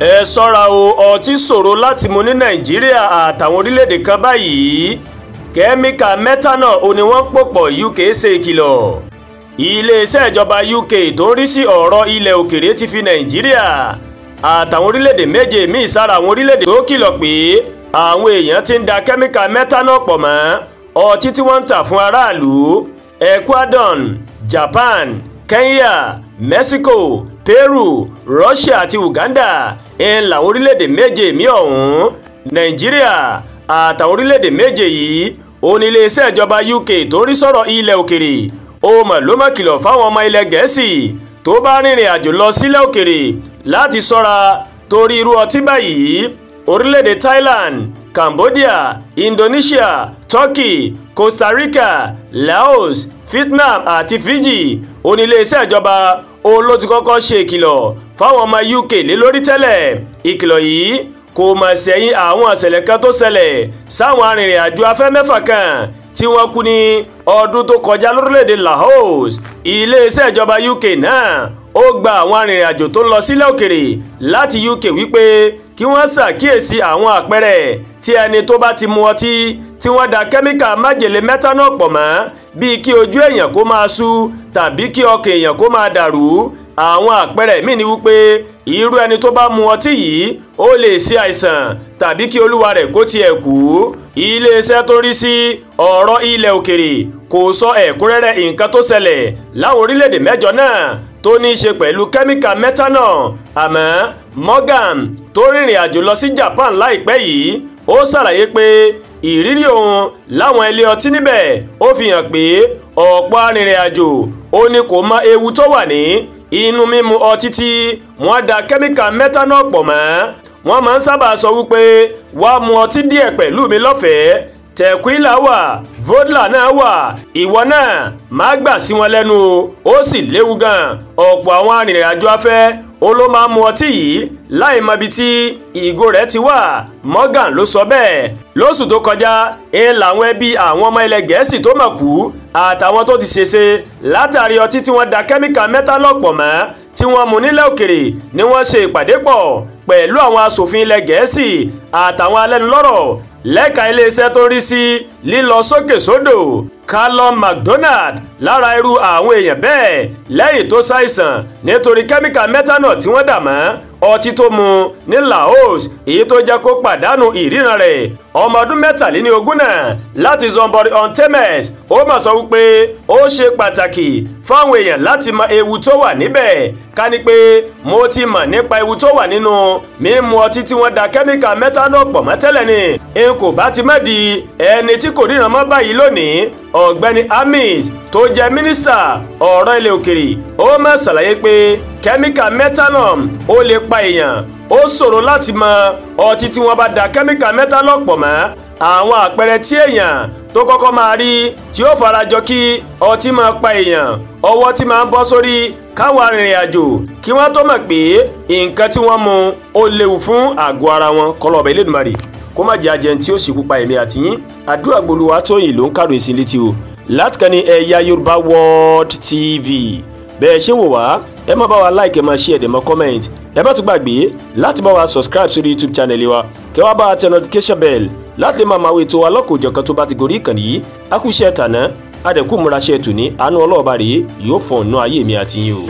ẹ ṣọ́ra o, ọtí ṣòro láti mu ní Nàìjíríà àtàwọn orílẹ̀-èdè kan báyìí. kẹ́míkà methanol ò ní wọ́n pòpọ̀ UK ṣe ìkìlọ̀. iléeṣẹ́ ìjọba UK tó ń rí sí ọ̀rọ̀ ilẹ̀ òkèrè ti fi Nàìjíríà àtàwọn orílẹ̀-èdè méje míì sára àwọn orílẹ̀-èdè tó kìlọ̀ pé àwọn èèyàn ti ń da kẹ́míkà methanol pọ̀ mọ́ ọtí tí wọ́n ń tà fún aráàlú. Ecuador, Japan, Kenya, Mexico, Peru, Russia àti Uganda ń làwọn orílẹ̀-èdè méje míì ọ̀hún. Nàìjíríà àtàwọn orílẹ̀-èdè méje yìí ó ní iléeṣẹ́ ìjọba UK tó ń rí sọ̀rọ̀ ilẹ̀ òkèrè ó mọ̀ ló mọ̀ kìlọ̀ fáwọn ọmọ ilẹ̀ Gẹ̀ẹ́sì tó bá rìnrìn àjò lọ sílẹ̀ òkèrè láti ṣọ́ra torí irú ọtí báyìí. Orílẹ̀-èdè Thailand, Cambodia, Indonesia, Turkey, Costa Rica, Laos, Vietnam àti Fiji ó ní iléeṣẹ́ ìjọba ló ti kọ́kọ́ ṣe ìkìlọ̀ fáwọn ọmọ UK lé lórí tẹ́lẹ̀. ìkìlọ̀ yìí kò mọ̀ sẹ́yìn àwọn ìṣẹ̀lẹ̀ kan tó ṣẹlẹ̀ sáwọn arìnrìn àjò afẹ́ mẹ́fà kan tí wọ́n kú ní ọdún tó kọjá lórílẹ̀‐èdè Laos. iléeṣẹ́ ìjọba UK náà ó gba àwọn arìnrìn-àjò tó ń lọ sílẹ̀ òkèrè láti UK wípé kí wọ́n ṣàkíyèsí àwọn àpẹẹrẹ tí ẹni tó bá ti mu ọtí tí wọ́n da kẹ́míkà májèlé methanol pọ̀ mọ́, bíi kí ojú èèyàn kó máa sú tàbí kí ọkàn èèyàn kó máa dàrú. àwọn àpẹẹrẹ míì ni wípé irú ẹni tó bá mu ọtí yìí ó lè ṣe àìsàn tàbí kí olúwa rẹ̀ kó tiẹ̀ kú. iléeṣẹ́ tó rí sí ọ̀rọ̀ ilẹ̀ òkèrè kò sọ ẹ̀kúnrẹ́rẹ́ nǹkan tó ṣẹlẹ̀ láwọn orílẹ̀-èdè mẹ́jọ náà tó ní í ṣe pẹ̀lú kẹ́míkà methanol. àmọ́ Morgan tó rìnrìn àjò lọ sí Japan láìpẹ́ yìí ó ṣàlàyé pé ìrírí òun láwọn ilé ọtí níbẹ̀ ó fi hàn pé ọ̀pọ̀ arìnrìn àjò ó ní kò mọ ewu tó wà ní inú mímu ọtí tí wọ́n da kẹ́míkà methanol pọ̀ mọ́. wọ́n máa ń sábà sọ wípé wá mu ọtí díẹ̀ pẹ̀lú mi lọ́fẹ̀ẹ́. Tequila wà, vodka náà wà, ìwọ náà má gbà sí wọn lẹ́nu ó sì léwu gan. ọ̀pọ̀ àwọn arìnrìn-àjò afẹ́ ó ló máa ń mu ọtí yìí láì mọ ibi tí ìgò rẹ̀ ti wà. Morgan ló sọ bẹ́ẹ̀. lóṣù tó kọjá làwọn ẹbí àwọn ọmọ ilẹ̀ Gẹ̀ẹ́sì tó mọ̀ kú àtàwọn tó ti ṣèṣe látàrí ọtí tí wọ́n da kẹ́míkà methanol pọ̀ mọ́ tí wọ́n mú nílẹ̀ òkèrè ni wọ́n ṣe ìpàdé pọ̀ pẹ̀lú àwọn aṣòfin ilẹ̀ Gẹ̀ẹ́sì àtàwọn alẹ́nulọ́rọ̀ lẹ́ka iléeṣẹ́ tó rí sí lílọ sókè sódò. Callum McDonald lára irú àwọn èèyàn bẹ́ẹ̀ lẹ́yìn tó ṣàìsàn nítorí kẹ́míkà methanol tí wọ́n dà mọ́ ọtí tó mu ní Laos, èyí tó jẹ́ kó pàdánù ìríran rẹ̀. ọmọ ọdún 23 náà láti Zomboree-on-Thames ó mà sọ wípé ó ṣe pàtàkì fáwọn èèyàn láti mọ ewu tó wà níbẹ̀. ká ní pé mo ti mọ̀ nípa ewu tó wà nínú mímu ọtí tí wọ́n da kẹ́míkà methanol pọ̀ mọ́ tẹ́lẹ̀ ni n kò bá ti má di ẹni tí kò ríran mọ́ báyìí lónìí. ọ̀gbẹ́ni Amis tó jẹ́ mínísítà ọ̀rọ̀ ilẹ̀ òkèrè ó máa ṣàlàyé pé kẹ́míkà methanol ó lè pa èèyàn. ó ṣòro láti mọ ọtí tí wọ́n bá da kẹ́míkà methanol pọ̀ mọ́. àwọn àpẹẹrẹ tí èèyàn tó kọ́kọ́ máa rí tí ó farajọ kí ọtí máa pa èèyàn, ọwọ́ tí máa ń bọ́ sórí káwọn arìnrìn-àjò kí wọ́n tó mọ̀ pé nǹkan tí wọ́n mu ó léwu fún àgọ́ ara wọn. kọlọ́ọ̀bẹ Elédùmarè kó má jẹ́ ajẹun tí ó sì pupa èmi àtìyín. àdúrà gbolúwa tóyìn ló ń kàròyìn sí létí o láti kàn ní Ẹ̀yà Yorùbá World TV. bẹ́ẹ̀ ṣé wò wá ẹ má bá wa like, ẹ má share, ẹ má comment, ẹ má tún gbàgbé láti bá wa subscribe sórí YouTube channel wa kẹ́ wá bá wa tẹ notification bell láti lè máa máa wo ètò wa lọ́kọ̀ọ́jọ̀kan tó bá ti gorí ìkànnì yìí. a kú iṣẹ́ tàná adẹ̀kú múra ṣe tù ní àánú Ọlọ́ọ̀bá rèé yóò fọ̀ ọ̀nà ayé mi àti yín o.